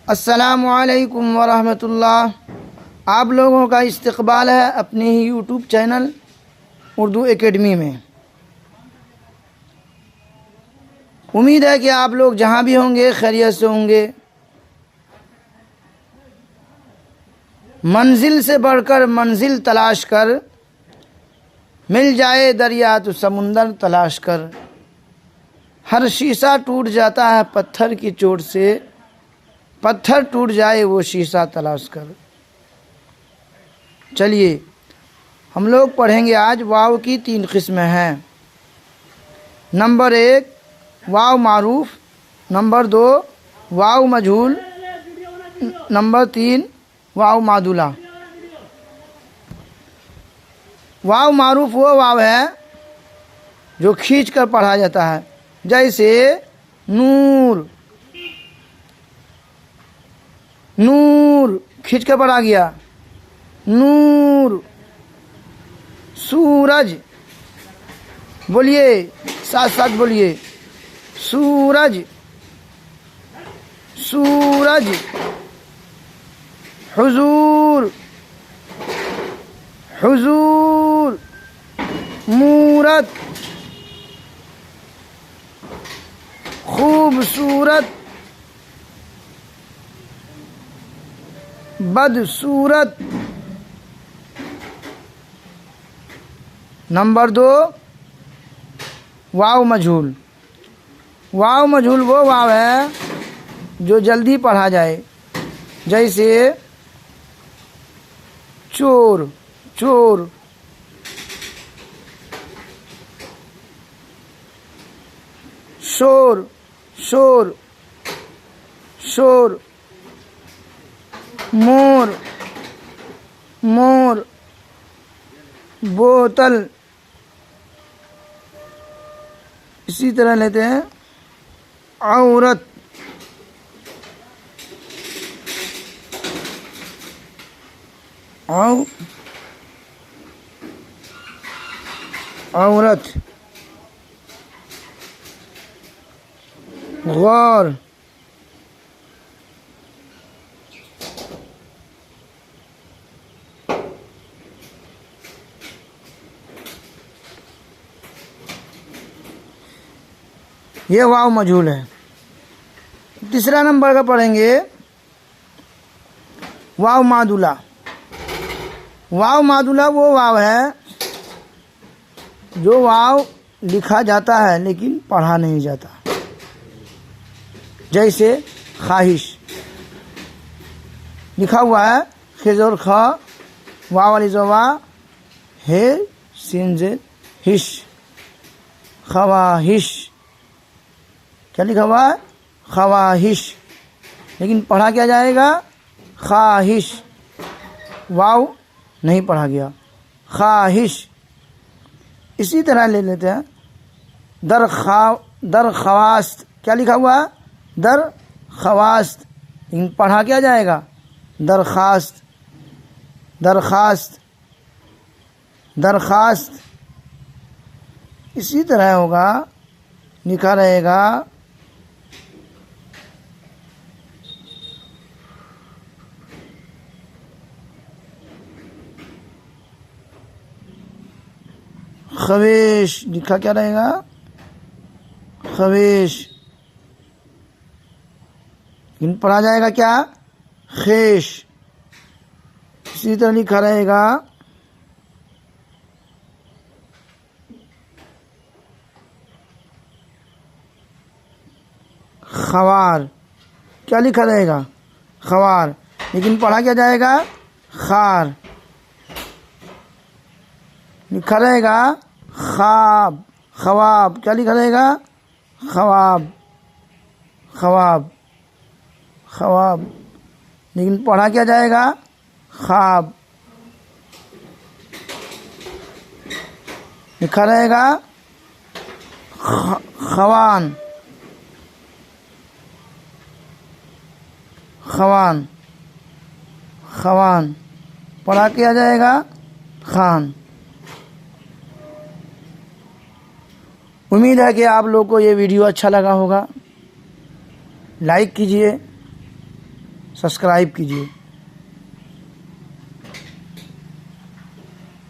अस्सलामु अलैकुम वरहमतुल्लाह। आप लोगों का इस्तकबाल है अपने ही यूट्यूब चैनल उर्दू एकेडमी में। उम्मीद है कि आप लोग जहाँ भी होंगे खैरियत से होंगे। मंजिल से बढ़कर मंजिल तलाश कर, मिल जाए दरिया तो समुंदर तलाश कर। हर शीशा टूट जाता है पत्थर की चोट से, पत्थर टूट जाए वो शीशा तलाश कर। चलिए हम लोग पढ़ेंगे आज वाव की 3 किस्में हैं। नंबर 1 वाव मारूफ, नंबर 2 वाव मजहूल, नंबर 3 वाव मादुला। वाव मारूफ वो वाव है जो खींच कर पढ़ा जाता है, जैसे नूर। नूर खींच कर पढ़ा गया, नूर। सूरज, बोलिए साथ साथ बोलिए, सूरज सूरज। हुजूर, हुजूर। मूरत, खूबसूरत। बदसूरत। नंबर 2 वाव मजहूल। वाव मजहूल वो वाव है जो जल्दी पढ़ा जाए, जैसे चोर, चोर। शोर, शोर, शोर। मोर, मोर। बोतल। इसी तरह लेते हैं औरत, औरत। गौर, ये वाव मजहूल है। तीसरा नंबर का पढ़ेंगे वाव मादुला। वाव मादुला वो वाव है जो वाव लिखा जाता है लेकिन पढ़ा नहीं जाता, जैसे ख्वाहिश। लिखा हुआ है खिजोर खा, वाव वाली जवा, हे सिंजे हिश, ख्वाहिश। क्या लिखा हुआ है? ख्वाहिश, लेकिन पढ़ा क्या जाएगा? ख्वाहिश। वाव नहीं पढ़ा गया, ख्वाहिश। इसी तरह ले लेते हैं दरख्वास्त। क्या लिखा हुआ है? दरख्वास्त, लेकिन पढ़ा क्या जाएगा? दरखास्त, दरखास्त, दरखास्त। इसी तरह होगा, लिखा रहेगा ख्वेश। लिखा क्या रहेगा? ख्वेश, लेकिन पढ़ा जाएगा क्या? खेश। इसी तरह लिखा रहेगा खवार। क्या लिखा रहेगा? खवार, लेकिन पढ़ा क्या जाएगा? खार। लिखा रहेगा ख्वाब, ख्वाब। क्या लिखा रहेगा? ख्वाब, ख्वाब, ख्वाब, लेकिन पढ़ा क्या जाएगा? ख्वाब। लिखा रहेगा खवान, खवान, खवान। पढ़ा किया जाएगा खान। उम्मीद है कि आप लोग को ये वीडियो अच्छा लगा होगा। लाइक कीजिए, सब्सक्राइब कीजिए।